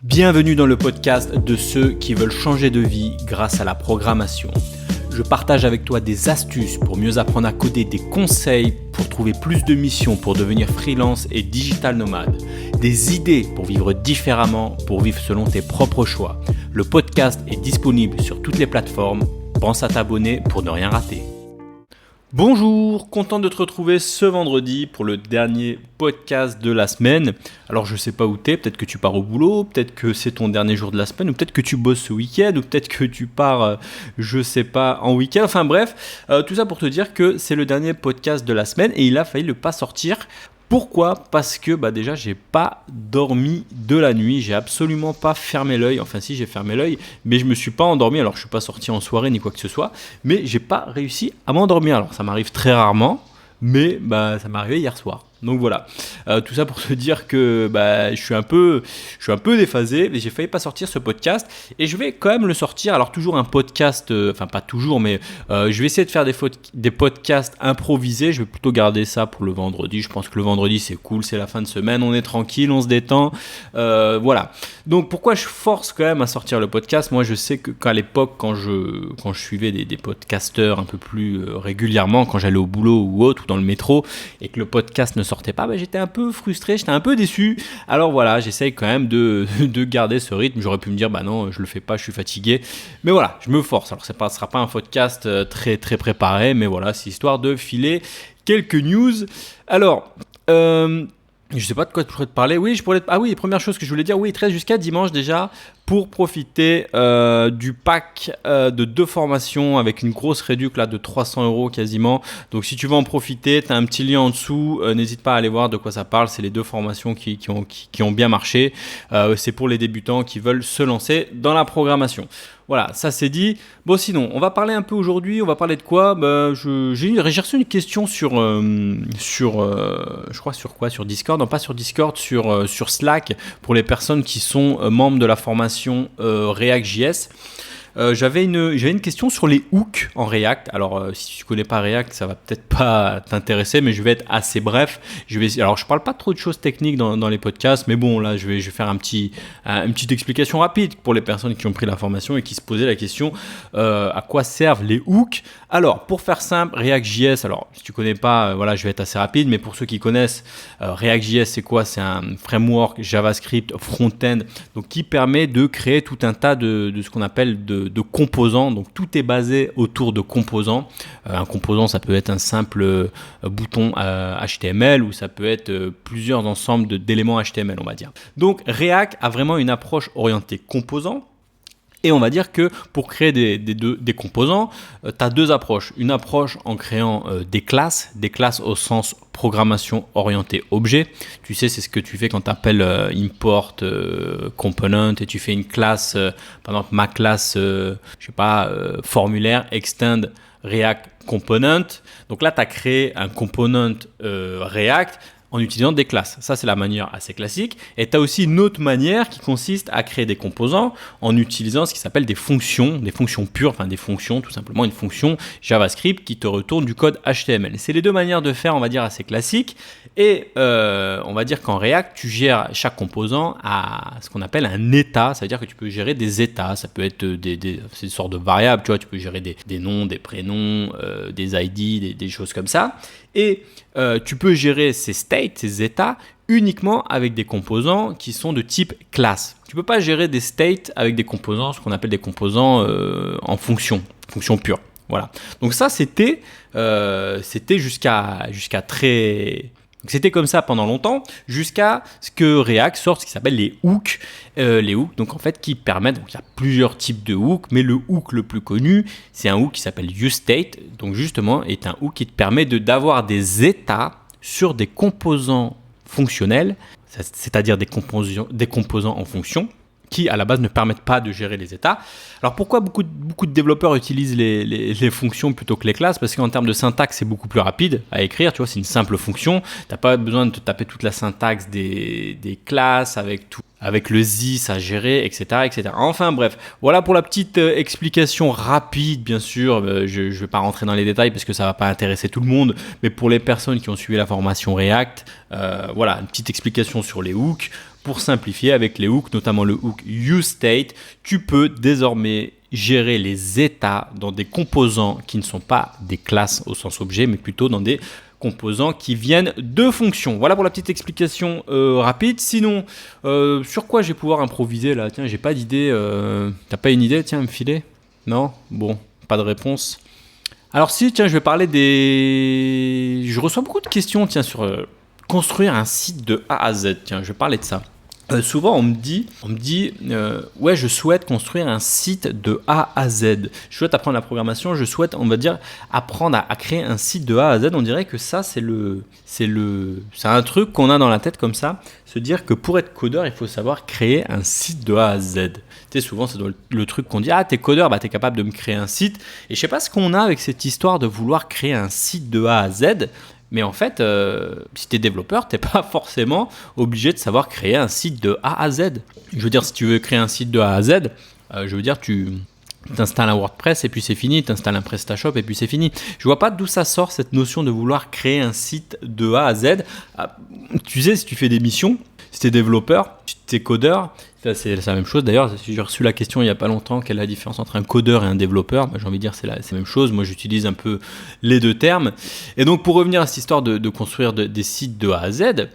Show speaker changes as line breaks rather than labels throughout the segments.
Bienvenue dans le podcast de ceux qui veulent changer de vie grâce à la programmation. Je partage avec toi des astuces pour mieux apprendre à coder, des conseils pour trouver plus de missions pour devenir freelance et digital nomade, des idées pour vivre différemment, pour vivre selon tes propres choix. Le podcast est disponible sur toutes les plateformes. Pense à t'abonner pour ne rien rater. Bonjour, content de te retrouver ce vendredi pour le dernier podcast de la semaine. Alors je sais pas où t'es, peut-être que tu pars au boulot, peut-être que c'est ton dernier jour de la semaine, ou peut-être que tu bosses ce week-end, ou peut-être que tu pars, je sais pas, en week-end. Enfin bref, tout ça pour te dire que c'est le dernier podcast de la semaine et il a failli ne pas sortir. Pourquoi ? Parce que déjà j'ai pas dormi de la nuit, j'ai absolument pas fermé l'œil, enfin si j'ai fermé l'œil, mais je me suis pas endormi, alors je suis pas sorti en soirée ni quoi que ce soit, mais j'ai pas réussi à m'endormir. Alors ça m'arrive très rarement, mais ça m'est arrivé hier soir. Donc voilà, tout ça pour te dire que je suis un peu déphasé, mais j'ai failli pas sortir ce podcast et je vais quand même le sortir. Alors toujours un podcast, enfin pas toujours, mais je vais essayer de faire des podcasts improvisés. Je vais plutôt garder ça pour le vendredi. Je pense que le vendredi c'est cool, c'est la fin de semaine, on est tranquille, on se détend, voilà. Donc pourquoi je force quand même à sortir le podcast ? Moi je sais qu'à l'époque quand je suivais des podcasteurs un peu plus régulièrement, quand j'allais au boulot ou autre ou dans le métro et que le podcast ne sortait pas, j'étais un peu frustré, j'étais un peu déçu. Alors voilà, j'essaye quand même de garder ce rythme. J'aurais pu me dire non, je le fais pas, je suis fatigué. Mais voilà, je me force. Alors ce sera pas un podcast très très préparé, mais voilà, c'est histoire de filer quelques news. Alors je sais pas de quoi je pourrais te parler. Oui, première chose que je voulais dire, oui, il te reste jusqu'à dimanche déjà pour profiter du pack de 2 formations avec une grosse réduc là de 300 € quasiment. Donc si tu veux en profiter, tu as un petit lien en dessous, n'hésite pas à aller voir de quoi ça parle. C'est les 2 formations qui ont bien marché. C'est pour les débutants qui veulent se lancer dans la programmation. Voilà, ça c'est dit. Bon, sinon, on va parler un peu aujourd'hui. On va parler de quoi ? J'ai reçu une question sur je crois sur quoi ? Sur Discord ? Non, pas sur Discord, sur Slack pour les personnes qui sont membres de la formation React.js. J'avais une question sur les hooks en React. Alors, si tu connais pas React, ça va peut-être pas t'intéresser, mais je vais être assez bref. Alors, je parle pas trop de choses techniques dans les podcasts, mais bon, là, je vais faire une petite explication rapide pour les personnes qui ont pris la formation et qui se posaient la question à quoi servent les hooks. Alors, pour faire simple, React.js, alors, si tu connais pas, je vais être assez rapide, mais pour ceux qui connaissent, React.js, c'est quoi ? C'est un framework JavaScript front-end, donc qui permet de créer tout un tas de ce qu'on appelle de composants. Donc tout est basé autour de composants. Un composant, ça peut être un simple bouton HTML ou ça peut être plusieurs ensembles d'éléments HTML, on va dire. Donc React a vraiment une approche orientée composants. Et on va dire que pour créer des composants, tu as 2 approches. Une approche en créant des classes au sens programmation orientée objet. Tu sais, c'est ce que tu fais quand tu appelles import component et tu fais une classe, par exemple ma classe, formulaire extend React component. Donc là, tu as créé un component React en utilisant des classes. Ça, c'est la manière assez classique. Et tu as aussi une autre manière qui consiste à créer des composants en utilisant ce qui s'appelle des fonctions pures, enfin des fonctions, tout simplement une fonction JavaScript qui te retourne du code HTML. C'est les 2 manières de faire, on va dire, assez classiques. Et on va dire qu'en React, tu gères chaque composant à ce qu'on appelle un état. Ça veut dire que tu peux gérer des états. Ça peut être c'est une sorte de variables. Tu vois, tu peux gérer des noms, des prénoms, des ID, des choses comme ça. Et tu peux gérer ces states, ces états, uniquement avec des composants qui sont de type classe. Tu ne peux pas gérer des states avec des composants, ce qu'on appelle des composants en fonction pure. Voilà. Donc ça, c'était jusqu'à très... C'était comme ça pendant longtemps, jusqu'à ce que React sorte ce qui s'appelle les hooks. Les hooks, donc en fait, qui permettent, donc il y a plusieurs types de hooks, mais le hook le plus connu, c'est un hook qui s'appelle useState, donc justement, est un hook qui te permet d'avoir des états sur des composants fonctionnels, c'est-à-dire des composants en fonction, qui à la base ne permettent pas de gérer les états. Alors pourquoi beaucoup de développeurs utilisent les fonctions plutôt que les classes ? Parce qu'en termes de syntaxe, c'est beaucoup plus rapide à écrire. Tu vois, c'est une simple fonction. Tu n'as pas besoin de te taper toute la syntaxe des classes avec le this à gérer, etc., etc. Enfin bref, voilà pour la petite explication rapide, bien sûr. Je ne vais pas rentrer dans les détails parce que ça ne va pas intéresser tout le monde, mais pour les personnes qui ont suivi la formation React, voilà, une petite explication sur les hooks. Pour simplifier, avec les hooks, notamment le hook useState, tu peux désormais gérer les états dans des composants qui ne sont pas des classes au sens objet, mais plutôt dans des composants qui viennent de fonctions. Voilà pour la petite explication rapide. Sinon, sur quoi je vais pouvoir improviser là? Tiens, j'ai pas d'idée. T'as pas une idée? Tiens, me filer? Non? Bon, pas de réponse. Alors si, tiens, je vais parler des... Je reçois beaucoup de questions, tiens, sur construire un site de A à Z. Tiens, je vais parler de ça. Souvent, on me dit, ouais, je souhaite construire un site de A à Z. Je souhaite apprendre la programmation, je souhaite, on va dire, apprendre à créer un site de A à Z. On dirait que ça, c'est un truc qu'on a dans la tête comme ça. Se dire que pour être codeur, il faut savoir créer un site de A à Z. Tu sais, souvent, c'est le truc qu'on dit, ah, t'es codeur, bah, t'es capable de me créer un site. Et je sais pas ce qu'on a avec cette histoire de vouloir créer un site de A à Z. Mais en fait, si tu es développeur, tu n'es pas forcément obligé de savoir créer un site de A à Z. Je veux dire, si tu veux créer un site de A à Z, je veux dire, tu t'installes un WordPress et puis c'est fini, tu installes un PrestaShop et puis c'est fini. Je vois pas d'où ça sort cette notion de vouloir créer un site de A à Z. Tu sais, si tu fais des missions, si tu es développeur, si tu es codeur, c'est la même chose. D'ailleurs, j'ai reçu la question il n'y a pas longtemps, quelle est la différence entre un codeur et un développeur? J'ai envie de dire c'est la même chose. Moi, j'utilise un peu les deux termes. Et donc, pour revenir à cette histoire de construire des sites de A à Z,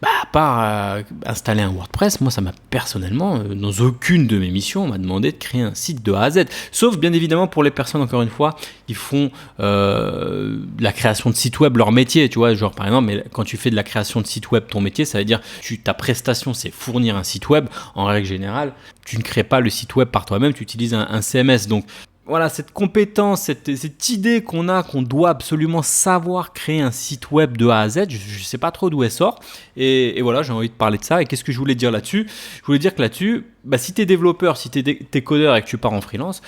à part installer un WordPress, moi ça m'a personnellement, dans aucune de mes missions, on m'a demandé de créer un site de A à Z. Sauf bien évidemment pour les personnes, encore une fois, qui font la création de sites web leur métier, tu vois, genre par exemple, mais quand tu fais de la création de site web ton métier, ça veut dire ta prestation c'est fournir un site web. En règle générale, tu ne crées pas le site web par toi-même, tu utilises un CMS. Donc voilà, cette compétence, cette idée qu'on doit absolument savoir créer un site web de A à Z, je ne sais pas trop d'où elle sort. Et voilà, j'ai envie de parler de ça. Et qu'est-ce que je voulais dire là-dessus? Je voulais dire que là-dessus, si tu es développeur, si tu es codeur et que tu pars en freelance,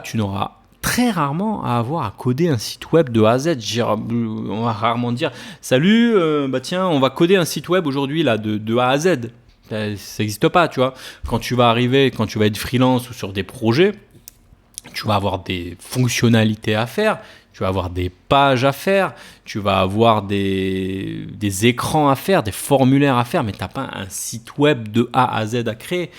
tu n'auras très rarement à avoir à coder un site web de A à Z. On va rarement dire « Salut, tiens, on va coder un site web aujourd'hui là, de A à Z ». Ça n'existe pas, tu vois. Quand tu vas être freelance ou sur des projets, tu vas avoir des fonctionnalités à faire, tu vas avoir des pages à faire, tu vas avoir des écrans à faire, des formulaires à faire, mais tu n'as pas un site web de A à Z à créer.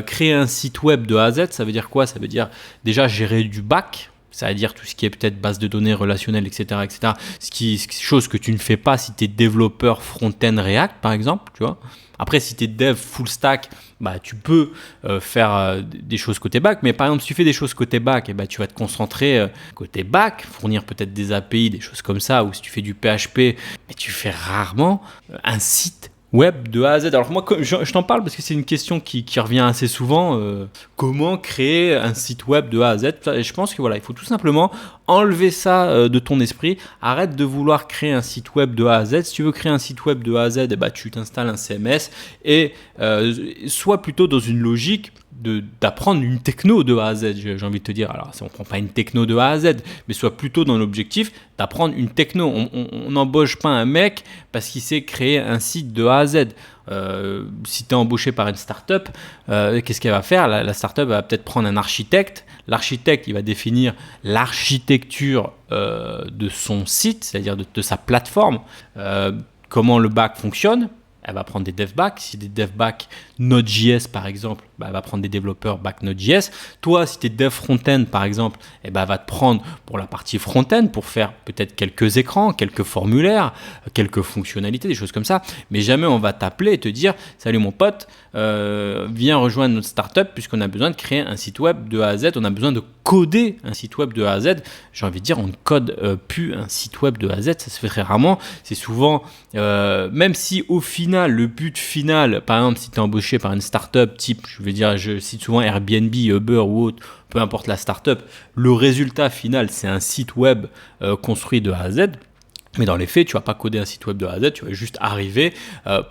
Créer un site web de A à Z, ça veut dire quoi? Ça veut dire déjà gérer du back, ça veut dire tout ce qui est peut-être base de données relationnelle, etc. etc. Chose que tu ne fais pas si tu es développeur front-end React, par exemple, tu vois. Après, si tu es dev full stack, tu peux faire des choses côté back. Mais par exemple, si tu fais des choses côté back, tu vas te concentrer côté back, fournir peut-être des API, des choses comme ça. Ou si tu fais du PHP, mais tu fais rarement un site web de A à Z. Alors moi, je t'en parle parce que c'est une question qui revient assez souvent. Comment créer un site web de A à Z? Et je pense que voilà, il faut tout simplement enlever ça de ton esprit. Arrête de vouloir créer un site web de A à Z. Si tu veux créer un site web de A à Z, tu t'installes un CMS et sois plutôt dans une logique d'apprendre une techno de A à Z, j'ai envie de te dire. Alors, on ne prend pas une techno de A à Z, mais soit plutôt dans l'objectif d'apprendre une techno. On n'embauche pas un mec parce qu'il sait créer un site de A à Z. Si tu es embauché par une startup, qu'est-ce qu'elle va faire? La startup va peut-être prendre un architecte. L'architecte, il va définir l'architecture de son site, c'est-à-dire de sa plateforme, comment le back fonctionne. Elle va prendre des dev back. Si des dev back Node.js par exemple, elle va prendre des développeurs back Node.js. Toi, si tu es dev front-end par exemple, elle va te prendre pour la partie front-end pour faire peut-être quelques écrans, quelques formulaires, quelques fonctionnalités, des choses comme ça. Mais jamais on va t'appeler et te dire « Salut mon pote, viens rejoindre notre startup puisqu'on a besoin de créer un site web de A à Z. On a besoin de coder un site web de A à Z. » J'ai envie de dire, on ne code plus un site web de A à Z. Ça se fait très rarement. C'est souvent, même si au final, le but final, par exemple, si tu es embauché par une startup type, je cite souvent Airbnb, Uber ou autre, peu importe la startup, le résultat final, c'est un site web construit de A à Z. Mais dans les faits, tu ne vas pas coder un site web de A à Z, tu vas juste arriver,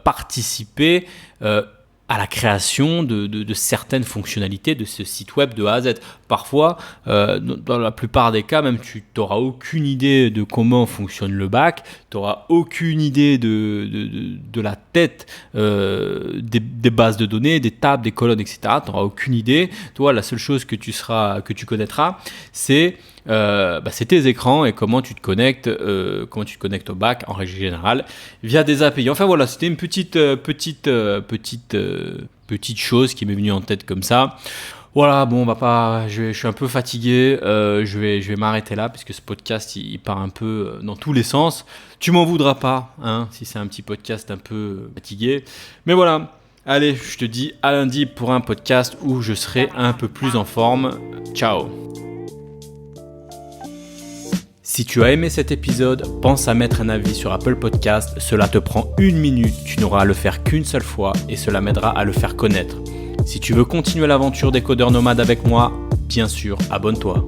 participer à la création de certaines fonctionnalités de ce site web de A à Z. parfois, dans la plupart des cas, même tu n'auras aucune idée de comment fonctionne le bac, tu n'auras aucune idée de la tête des bases de données, des tables, des colonnes, etc. Tu n'auras aucune idée. Toi, la seule chose que tu connaîtras, c'est tes écrans et comment tu te connectes au bac en règle générale via des API. Enfin voilà, c'était une petite chose qui m'est venue en tête comme ça. Voilà, bon, je suis un peu fatigué, je vais m'arrêter là puisque ce podcast il part un peu dans tous les sens. Tu m'en voudras pas, hein, si c'est un petit podcast un peu fatigué. Mais voilà, allez, je te dis à lundi pour un podcast où je serai un peu plus en forme. Ciao. Si tu as aimé cet épisode, pense à mettre un avis sur Apple Podcast. Cela te prend 1 minute, tu n'auras à le faire qu'une seule fois et cela m'aidera à le faire connaître. Si tu veux continuer l'aventure des codeurs nomades avec moi, bien sûr, abonne-toi.